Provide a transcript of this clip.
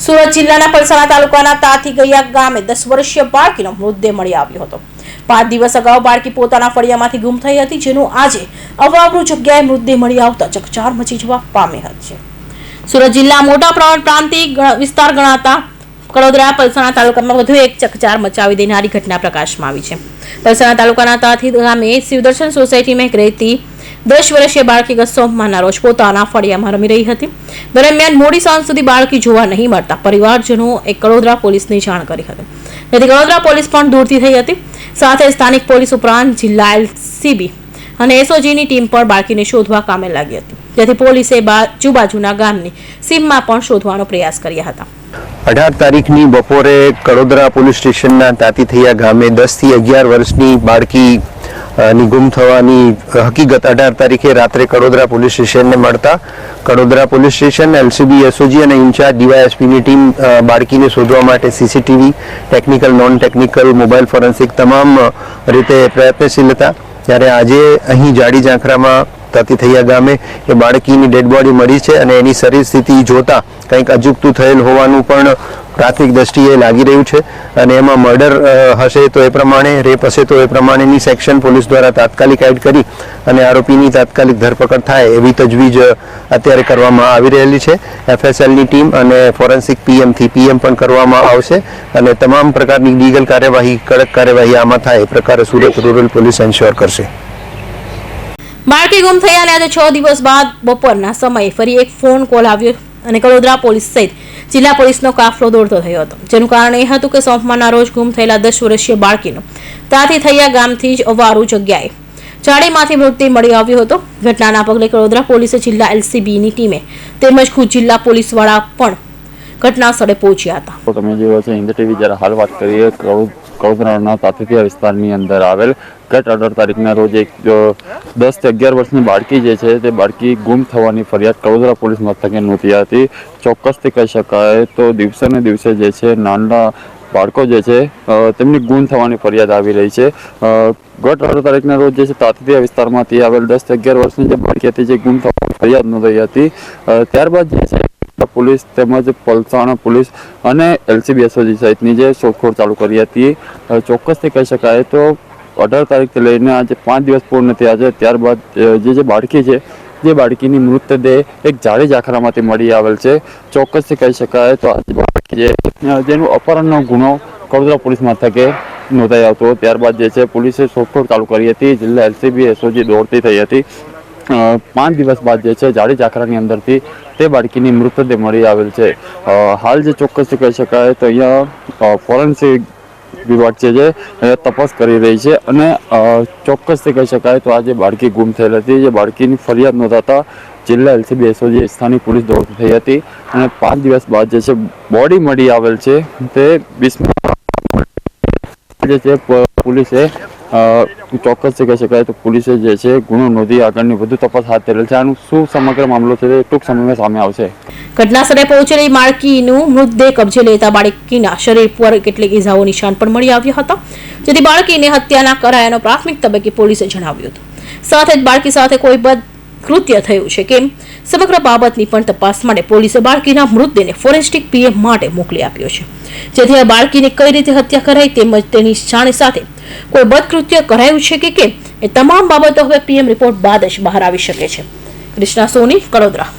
સુરત જિલ્લાના પલસાણા તાલુકાના તાથી ગયા ગામે 10 વર્ષીય બાળકીનો મૃતદેહ મળી આવ્યો હતો। 5 દિવસ અગાઉ બાળકી પોતાના ફળિયામાંથી ગુમ થઈ હતી, જેનું આજે અવાવરૂ જગ્યાએ મૃતદેહ મળી આવતા ચકચાર મચી જવા પામી હતી। સુરત જિલ્લા મોટા પ્રાંતિક વિસ્તાર ગણાતા કડોદરા પલસાણા તાલુકામાં વધુ એક ચકચાર મચાવી દેનારી ઘટના પ્રકાશમાં આવી છે। પલસાણા તાલુકાના તાથી ગામે શિવદર્શન સોસાયટીમાં એક રહેતી 10 વર્ષીય બાળકી ગત સોમવારના રોજ પોતાના ફળિયામાં રમી રહી હતી। દરમિયાન મોડી સાંજ સુધી બાળકી જોવા નહીં મળતા પરિવારજનોએ કડોદરા પોલીસને જાણ કરી હતી, જેથી કડોદરા પોલીસ પણ દૂરથી થઈ હતી। સાથે સ્થાનિક પોલીસ ઉપરાંત જિલ્લા એલસીબી અને એસઓજીની ટીમ પણ બાળકીને શોધવા કામે લાગી હતી, જેથી પોલીસે આજુબાજુના ગામની સીમમાં પણ શોધવાનો પ્રયાસ કર્યા હતા। 18 તારીખની બપોરે કડોદરા પોલીસ સ્ટેશનના તાતીથૈયા ગામે 10 થી 11 વર્ષની બાળકી ની ગુમ થવાની હકીકત 18 તારીખે રાત્રે કડોદરા પોલીસ સ્ટેશનને મળતા Kadodara police station, LCB, SOG અને ઇન્ચાર્જ ડીવાયએસપીની ટીમ બાળકીને શોધવા માટે CCTV, technical, non technical, mobile forensic તમામ રીતે પ્રયત્નશીલ હતા। ત્યારે આજે અહીં જાડી ઝાંખરામાં તાતીથૈયા ગામે એ બાળકીની ડેડ બોડી મળી છે અને એની શરીર સ્થિતિ જોતા કંઈક અજુગતું થયેલ હોવાનું પણ પ્રાથમિક દ્રષ્ટિએ લાગી રહ્યું છે અને એમાં મર્ડર હશે તો એ પ્રમાણે, રેપ હશે તો એ પ્રમાણેની સેક્શન પોલીસ દ્વારા તાત્કાલિક એડ કરી અને આરોપીની તાત્કાલિક ધરપકડ થાય એવી તજવીજ અત્યારે કરવામાં આવી રહેલી છે। એફએસએલની ટીમ અને ફોરેન્સિક પીએમથી પીએમ પણ કરવામાં આવશે અને તમામ પ્રકારની લીગલ કાર્યવાહી, કડક કાર્યવાહી આમાં થાય એ પ્રકારે સુરત રૂરલ પોલીસ એન્શ્યોર કરશે। બાળકી ગુમ થયા અને આજે 6 દિવસ બાદ બપોરના સમયે ફરી એક ફોન કોલ આવ્યો અને કડોદરા પોલીસ સહિત જિલ્લા પોલીસનો કાફલો દોડતો થયો હતો, જેનું કારણ એ હતું કે સોમવારના રોજ ગુમ થયેલા 10 વર્ષીય બાળકીનો તાતીથૈયા ગામથી જ અવારું જગ્યાએ ઝાડીમાંથી મૃતદેહ મળી આવ્યો હતો। ઘટનાના પગલે કડોદરા પોલીસે જિલ્લા એલસીબીની ટીમે તેમજ ખુદ જિલ્લા પોલીસ વડા પણ ઘટના સ્થળે પહોંચ્યા હતા। તમે જોયો છે હિન્દ ટીવી જ્યારે હાલ વાત કરીએ કડોદરાના તાતીથૈયા વિસ્તારની અંદર આવેલ ગત 18 તારીખના રોજ એક 10 થી 11 વર્ષની બાળકી જે છે તે બાળકી ગુમ થવાની ફરિયાદ કડોદરા પોલીસ મથકે નોંધી હતી। ચોક્કસથી કહી શકાય તો દિવસે ને દિવસે જે છે નાના બાળકો જે છે તેમની ગુમ થવાની ફરિયાદ આવી રહી છે। ગત 18 તારીખના રોજ જે છે તાતીથૈયા વિસ્તારમાંથી આવેલ 10 થી 11 વર્ષની જે બાળકી હતી જે ગુમ થવાની ફરિયાદ નોંધાઈ હતી। ત્યારબાદ જે છે પોલીસ તેમજ પલસાણા પોલીસ અને એલસીબી, એસઓજી સહિતની જે શોધખોળ ચાલુ કરી હતી। ચોક્કસથી કહી શકાય તો 18 તારીખથી લઈને આજે 5 દિવસ પૂર્ણ થયા છે। ત્યારબાદ જે બાળકી છે જે બાળકીની મૃતદેહ એક જાડી ઝાંખરામાંથી મળી આવેલ છે। ચોક્કસથી કહી શકાય તો આજે બાળકી જેનું અપહરણનો ગુનો કડોદરા પોલીસ મથકે નોંધાઈ આવતો, ત્યારબાદ જે છે પોલીસે શોધખોળ ચાલુ કરી હતી, જિલ્લા એલસીબી, એસઓજી દોડતી થઈ હતી। 5 દિવસ બાદ જે છે જાડી ઝાંખરાની અંદરથી તે બાળકીની મૃતદેહ મળી આવેલ છે। હાલ જે ચોક્કસથી કહી શકાય તો અહીંયા ફોરેન્સિક વિભાગ છે જે તપાસ કરી રહી છે અને ચોક્કસથી કહી શકાય તો આજે બાળકી ગુમ થયેલ હતી, જે બાળકીની ફરિયાદ નોંધાતા જિલ્લા એલસીબી, એસઓજી, સ્થાનિક પોલીસ દોડતી થઈ હતી અને 5 દિવસ બાદ જે છે બોડી મળી આવેલ છે તે જે છે પોલીસે ચોક્કસથી કહી શકાય તો પોલીસે જે છે ગુનો નોંધી આગળની વધુ તપાસ હાથ ધરેલ છે। આનું શું સમગ્ર મામલો છે તે ટૂંક સમયમાં સામે આવશે। ઘટના સ્થળે પહોંચેલી બાળકીનું મૃતદેહ કબજે લેતા બાળકીના શરીર પર કેટલીક ઇજાઓ નિશાન પણ મળી આવ્યા હતા, જેથી બાળકીને હત્યાના કરાયાનો પ્રાથમિક તબક્કે પોલીસે જણાવ્યું હતું। સાથે જ બાળકી સાથે કોઈ કૃત્ય થયું છે કેમ સમગ્ર બાબતની પણ તપાસ માટે પોલીસે બાળકીના મૃતદેહને ફોરેન્સિક પીએમ માટે મોકલી આપ્યો છે, જેથી આ બાળકીની કઈ રીતે હત્યા કરાઈ તેમજ તેની જાણ સાથે કોઈ બદકૃત્ય કરાયું છે કે કેમ એ તમામ બાબતો હવે પીએમ રિપોર્ટ બાદ જ બહાર આવી શકે છે। કૃષ્ણા સોની, કડોદરા।